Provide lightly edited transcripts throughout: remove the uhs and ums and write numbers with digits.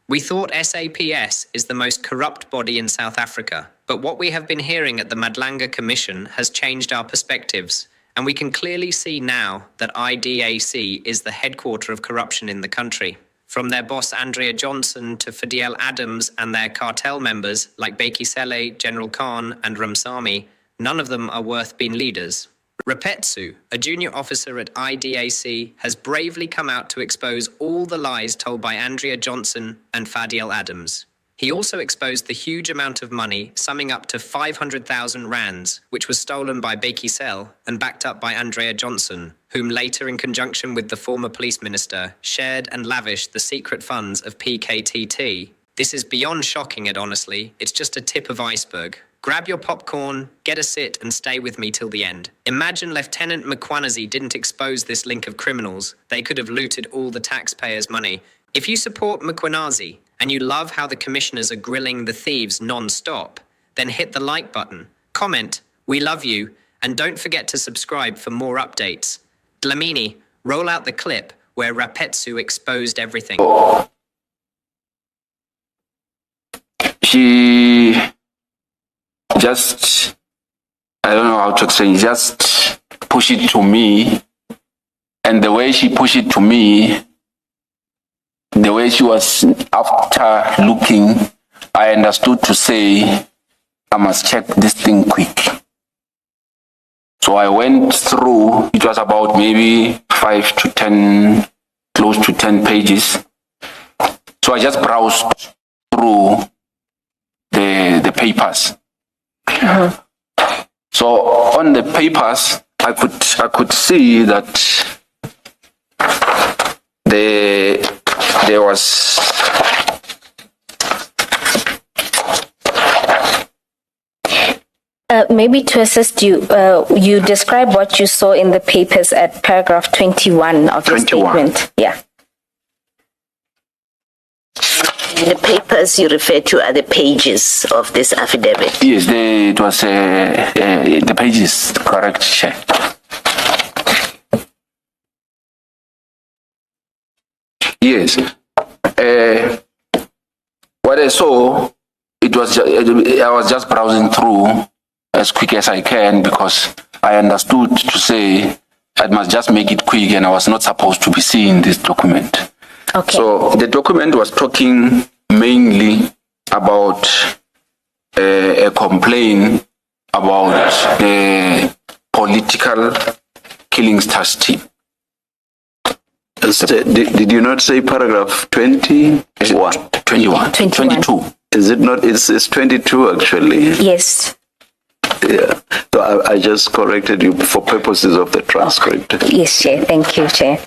We thought SAPS is the most corrupt body in South Africa, but what we have been hearing at the Madlanga Commission has changed our perspectives, and we can clearly see now that IDAC is the headquarter of corruption in the country. From their boss Andrea Johnson to Fidel Adams and their cartel members like Bheki Cele, General Khan and Mzansi, none of them are worth being leaders. Rapetsu, a junior officer at IDAC, has bravely come out to expose all the lies told by Andrea Johnson and Fidel Adams. He also exposed the huge amount of money, summing up to 500,000 rands, which was stolen by Bheki Cele and backed up by Andrea Johnson, whom later, in conjunction with the former police minister, shared and lavished the secret funds of PKTT. This is beyond shocking, and honestly, it's just a tip of iceberg. Grab your popcorn, get a sit, and stay with me till the end. Imagine Lieutenant Mkhwanazi didn't expose this link of criminals. They could have looted all the taxpayers' money. If you support Mkhwanazi, and you love how the commissioners are grilling the thieves non-stop, then hit the like button, comment, we love you, and don't forget to subscribe for more updates. Dlamini, roll out the clip where Rapetsu exposed everything. She just, I don't know how to explain, just push it to me, and the way she pushed it to me, the way she was after looking, I understood to say, I must check this thing quick. So I went through, it was about maybe 5 to 10, close to 10 pages. So I just browsed through the papers. So on the papers, I could see that there was maybe to assist you, you describe what you saw in the papers at paragraph 21 of your statement. Yeah. The papers you refer to are the pages of this affidavit. Yes, it was the pages, correct, Chair. Yes. What I saw, I was just browsing through as quick as I can because I understood to say I must just make it quick, and I was not supposed to be seeing this document. Okay. So the document was talking mainly about a complaint about the political killings task team. Did you not say paragraph 21? 22. Is it not? It's 22 actually. Yes. Yeah. So I just corrected you for purposes of the transcript. Yes, Chair. Thank you, Chair.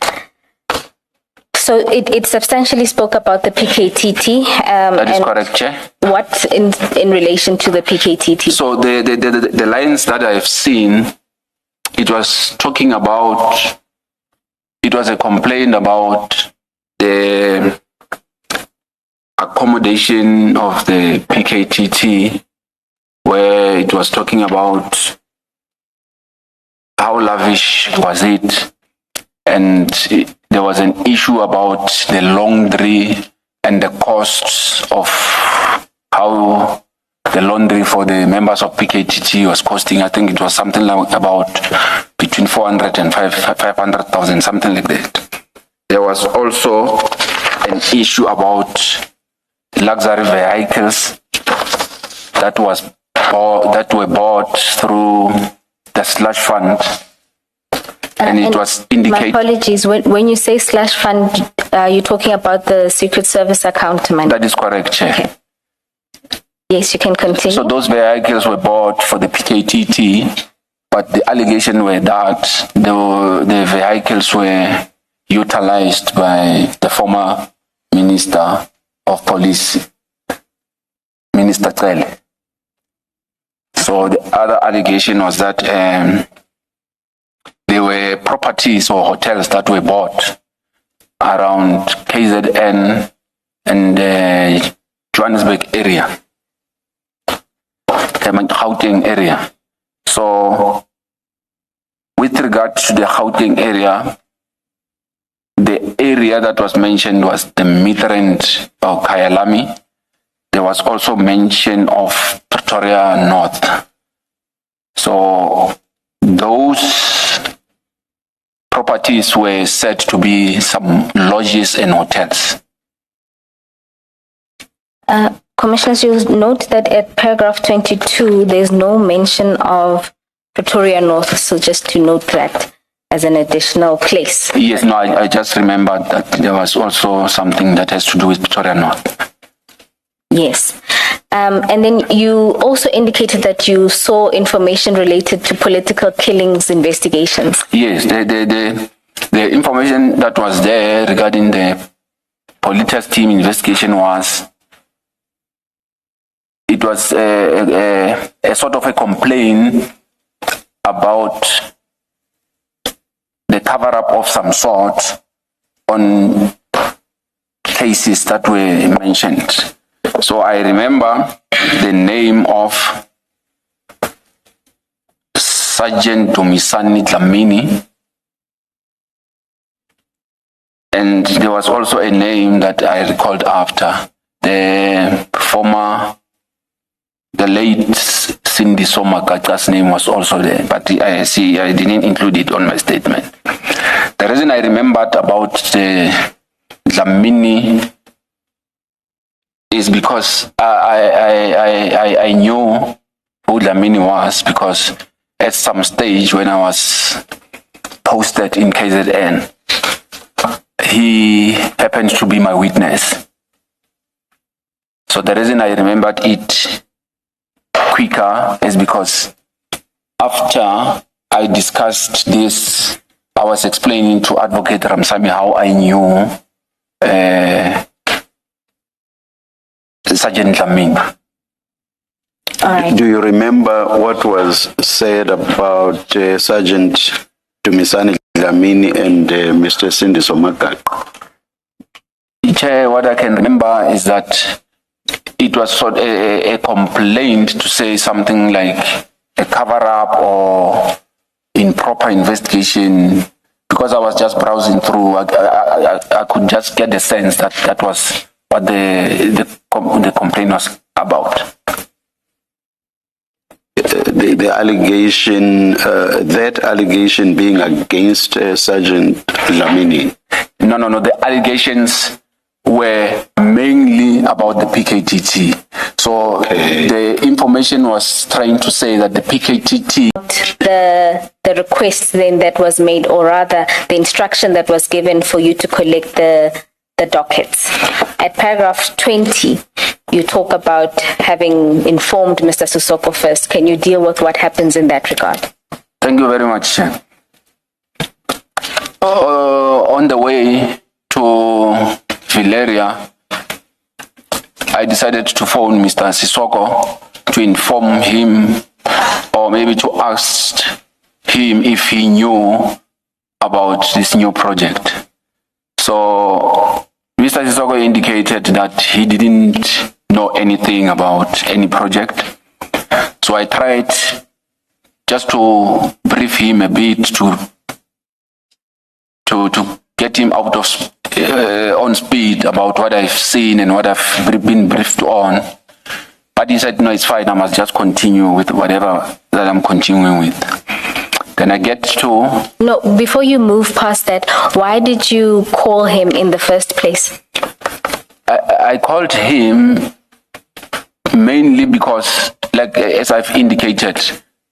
So it substantially spoke about the PKTT. That is correct, Chair. What in relation to the PKTT? So the lines that I have seen, it was talking about, it was a complaint about the accommodation of the PKTT, where it was talking about how lavish was it, and there was an issue about the laundry and the costs of how the laundry for the members of PKTT was costing. I think it was something like about between 400 and 500,000, something like that. There was also an issue about luxury vehicles that were bought through the slush fund. And it was indicated. My apologies. When you say slush fund, you're talking about the Secret Service account money. That is correct, Chair. Okay. Yes, you can continue. So those vehicles were bought for the PKTT, but the allegation were that the vehicles were utilized by the former Minister of Police, Minister Cele. So the other allegation was that there were properties or hotels that were bought around KZN and Johannesburg area, the Gauteng area. So with regard to the Gauteng area, the area that was mentioned was the Midrand or Kyalami. There was also mention of Pretoria North. So those properties were said to be some lodges and hotels. Commissioners, you note that at paragraph 22, there's no mention of Pretoria North, so just to note that as an additional place. Yes, no, I just remembered that there was also something that has to do with Pretoria North. Yes. And then you also indicated that you saw information related to political killings investigations. Yes, the information that was there regarding the Politas team investigation was, it was a sort of a complaint about the cover-up of some sort on cases that were mentioned. So I remember the name of Sergeant Dumisani Dlamini, and there was also a name that I recalled after, the late Cindy Somakata's name was also there, but I didn't include it on my statement. The reason I remembered about the Dlamini is because I knew who Dlamini was, because at some stage when I was posted in KZN, he happened to be my witness. So the reason I remembered it quicker is because after I discussed this, I was explaining to Advocate Ramsamy how I knew Sergeant Dlamini. Do you remember what was said about Sergeant Dumisani Dlamini and Mr. Cindy Somakata? Chair, what I can remember is that it was sort of a complaint to say something like a cover-up or improper investigation. Because I was just browsing through, I could just get the sense that that was what the complaint was about. The allegation, that allegation being against Sergeant Dlamini? No. The allegations were mainly about the PKTT. So the information was trying to say that the PKTT... The request then that was made, or rather the instruction that was given for you to collect the dockets. At paragraph 20, you talk about having informed Mr. Sisoko first. Can you deal with what happens in that regard? Thank you very much, Chair. On the way to Valeria, I decided to phone Mr. Sisoko to inform him, or maybe to ask him if he knew about this new project. So Mr. Sisoko indicated that he didn't know anything about any project. So I tried just to brief him a bit to get him out of on speed about what I've seen and what I've been briefed on. But he said, no, it's fine, I must just continue with whatever that I'm continuing with. Then I get to... No, before you move past that, why did you call him in the first place? I called him mainly because, like as I've indicated,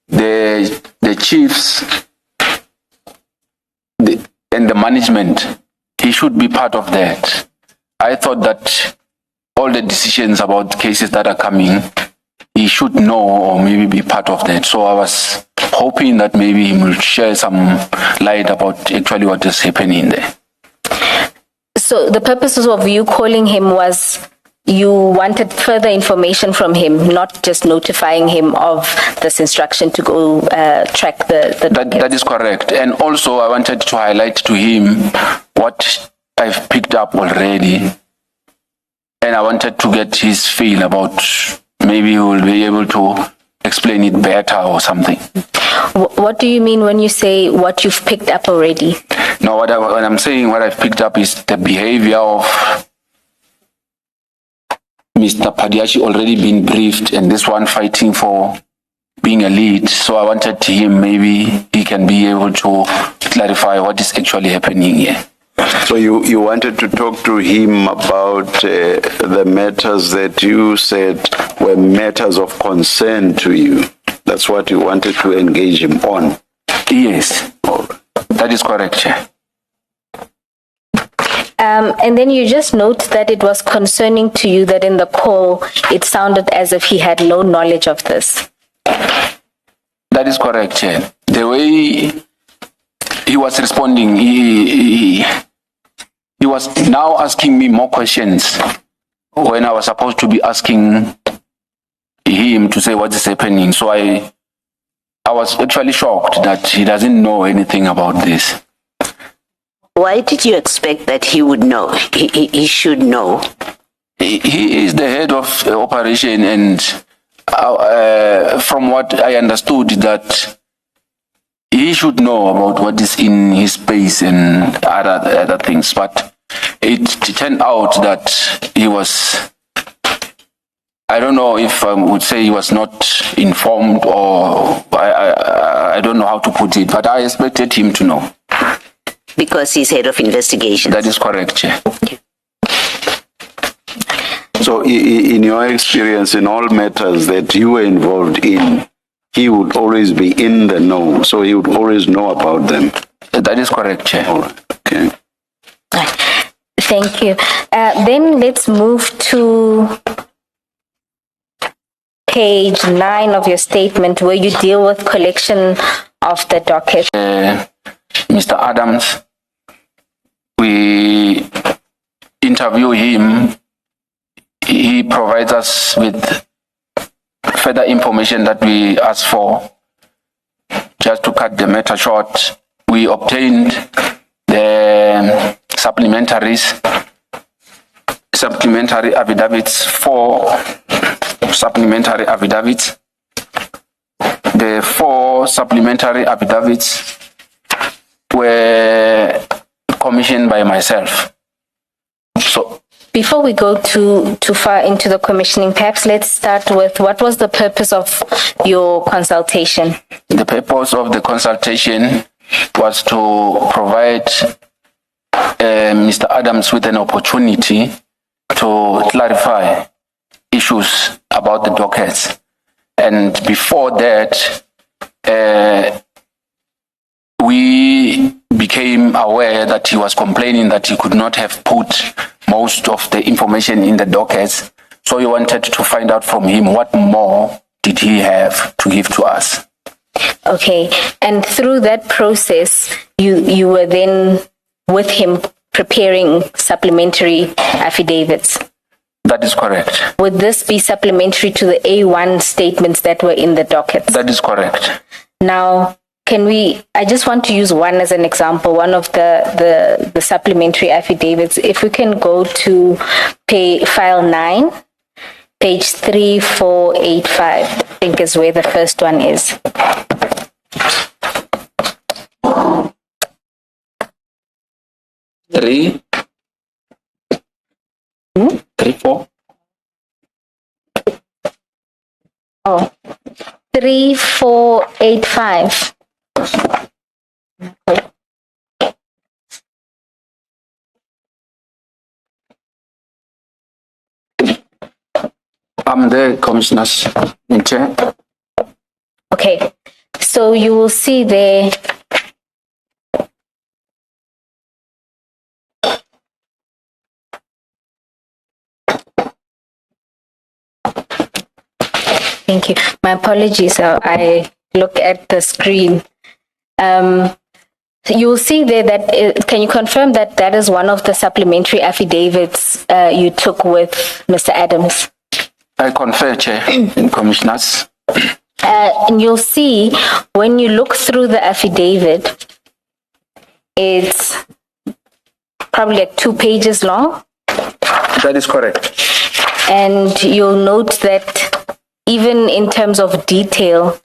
the chiefs and the management, he should be part of that. I thought that all the decisions about cases that are coming, he should know or maybe be part of that. So I was hoping that maybe he will share some light about actually what is happening there. So the purpose of you calling him was you wanted further information from him, not just notifying him of this instruction to go track the that is correct. And also I wanted to highlight to him what I've picked up already. And I wanted to get his feel about maybe he will be able to explain it better or something. What do you mean when you say what you've picked up already? No, what I'm saying, what I've picked up is the behavior of Mr. Padiachi already been briefed, and this one fighting for being a lead. So I wanted him, maybe he can be able to clarify what is actually happening here. So you wanted to talk to him about the matters that you said were matters of concern to you. That's what you wanted to engage him on. Yes, that is correct, Chair. And then you just note that it was concerning to you that in the call, it sounded as if he had no knowledge of this. That is correct, Chair. The way he was responding, he was now asking me more questions when I was supposed to be asking him to say what is happening. So I was actually shocked that he doesn't know anything about this. Why did you expect that he would know? He should know. He is the head of operation, and from what I understood, that he should know about what is in his space and other things. But it turned out that he was, I don't know if I would say he was not informed, or I don't know how to put it, but I expected him to know. Because he's head of investigations. That is correct, Chair. So in your experience, in all matters that you were involved in, he would always be in the know, so he would always know about them. That is correct, Chair. All right. Okay. Thank you. Then let's move to page 9 of your statement, where you deal with collection of the docket. Mr. Adams, we interview him. He provides us with further information that we asked for. Just to cut the matter short, we obtained the supplementary affidavits, 4 supplementary affidavits. The 4 supplementary affidavits were commissioned by myself. So, before we go too far into the commissioning, perhaps let's start with what was the purpose of your consultation? The purpose of the consultation was to provide Mr. Adams with an opportunity to clarify issues about the dockets. And before that, we became aware that he was complaining that he could not have put most of the information in the dockets. So we wanted to find out from him what more did he have to give to us. Okay, and through that process, you were then with him preparing supplementary affidavits. That is correct. Would this be supplementary to the A1 statements that were in the dockets? That is correct. Now, I just want to use one as an example, one of the supplementary affidavits. If we can go to file 9, page 3485, I think is where the first one is. Three, 4. Oh, 3485. I'm the commissioners in chair. Okay, so you will see there. Thank you. My apologies. I look at the screen. You'll see there that, can you confirm that that is one of the supplementary affidavits you took with Mr. Adams? I confer, Chair and Commissioners. And you'll see when you look through the affidavit, it's probably like 2 pages long. That is correct. And you'll note that even in terms of detail,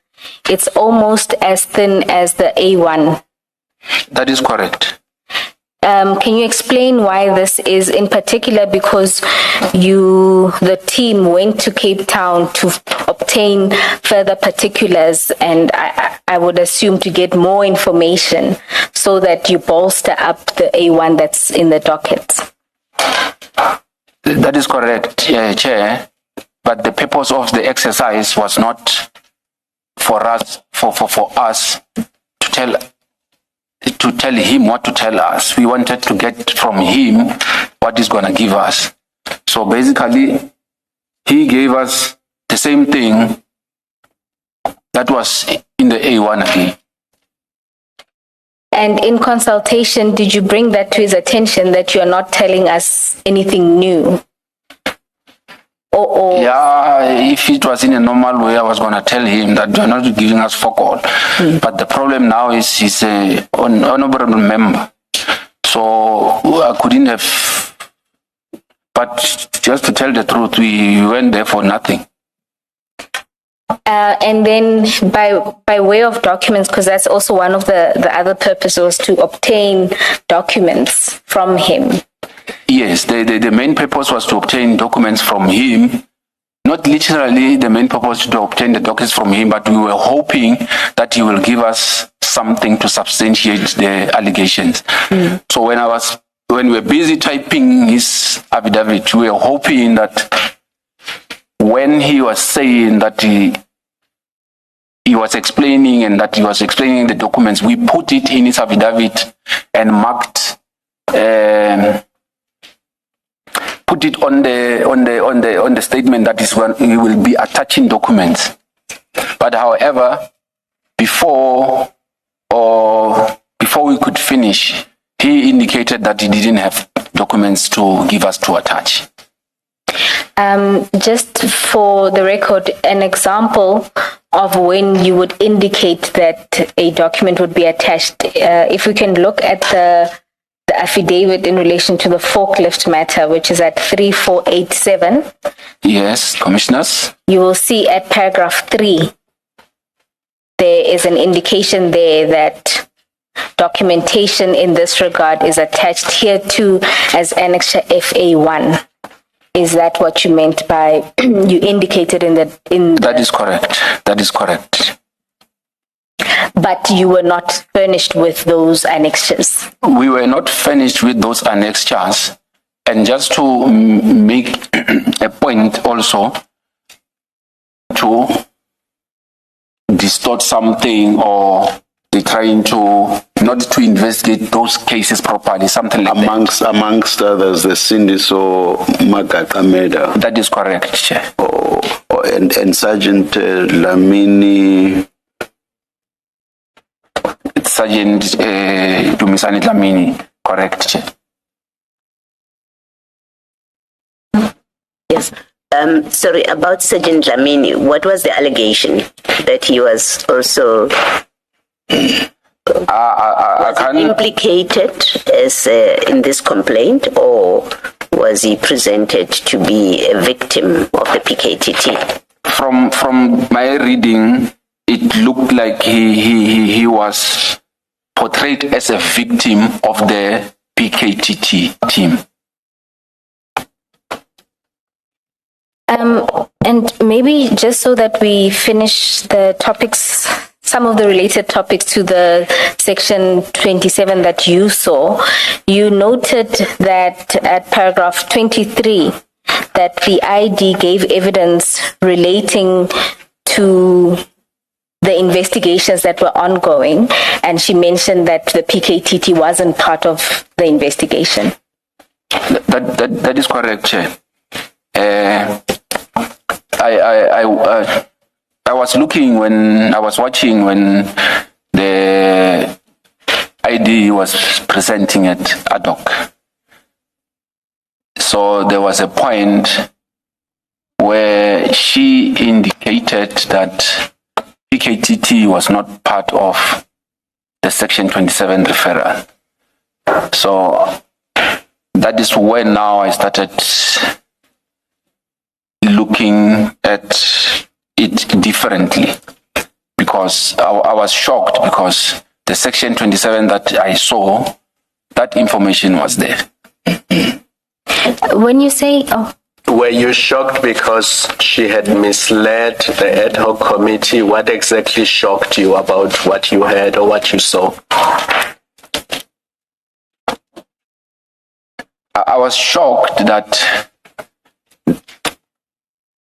it's almost as thin as the A1. That is correct. Can you explain why this is in particular? Because the team went to Cape Town to obtain further particulars, and I would assume to get more information so that you bolster up the A1 that's in the dockets. That is correct, Chair. But the purpose of the exercise was not for us, for us to tell him what to tell us. We wanted to get from him what he's going to give us. So basically, he gave us the same thing that was in the A1 again. And in consultation, did you bring that to his attention that you're not telling us anything new? Yeah, if it was in a normal way, I was going to tell him that you're not giving us fuck all. But the problem now is he's an honorable member. So I couldn't have. But just to tell the truth, we went there for nothing. And then by way of documents, because that's also one of the other purposes, to obtain documents from him. Yes, the main purpose was to obtain documents from him. Not literally the main purpose to obtain the documents from him, but we were hoping that he will give us something to substantiate the allegations. So when we were busy typing his affidavit, we were hoping that when he was saying that he was explaining and that he was explaining the documents, we put it in his affidavit and marked. Put it on the statement that is when he will be attaching documents. But however, before we could finish, he indicated that he didn't have documents to give us to attach. Just for the record, an example of when you would indicate that a document would be attached. If we can look at the affidavit in relation to the forklift matter, which is at 3487. Yes, Commissioners. You will see at paragraph 3, there is an indication there that documentation in this regard is attached here too as Annexure FA1. Is that what you meant by you indicated in That is correct. That is correct. But you were not furnished with those annexures. We were not furnished with those annexures. And just to make a point also, to distort something, or they're trying to not to investigate those cases properly, something like amongst others, the Sindiso Magakameda. That is correct, Chair. And Sergeant Lamini. Sergeant Dumisani Lamini, correct, Chair. Yes. Sorry, about Sergeant Lamini, what was the allegation that he was also implicated as in this complaint, or was he presented to be a victim of the PKTT? From my reading, it looked like he was portrayed as a victim of the PKTT team. And maybe just so that we finish the topics, some of the related topics to the section 27 that you saw, you noted that at paragraph 23, that the ID gave evidence relating to the investigations that were ongoing, and she mentioned that the PKTT wasn't part of the investigation. That is correct, Chair. I was looking when I was watching when the ID was presenting at IDAC. So there was a point where she indicated that PKTT was not part of the Section 27 referral. So that is when now I started looking at it differently, because I was shocked, because the Section 27 that I saw that information was there. When you say, Were you shocked because she had misled the ad hoc committee? What exactly shocked you about what you heard or what you saw? I was shocked that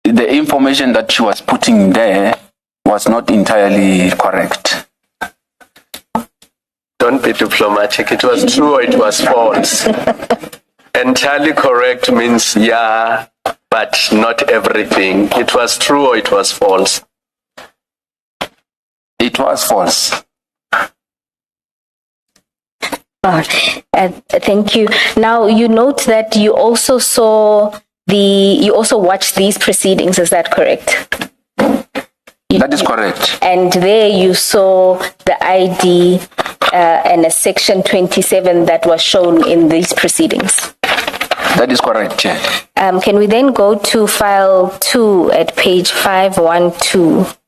the information that she was putting there was not entirely correct. Don't be diplomatic. It was true or it was false? Entirely correct means yeah, but not everything. It was true or it was false? It was false. thank you. Now, you note that you also you also watched these proceedings, is that correct? That is correct. And there you saw the ID and a section 27 that was shown in these proceedings. That is correct, Chair. Can we then go to file 2 at page 512?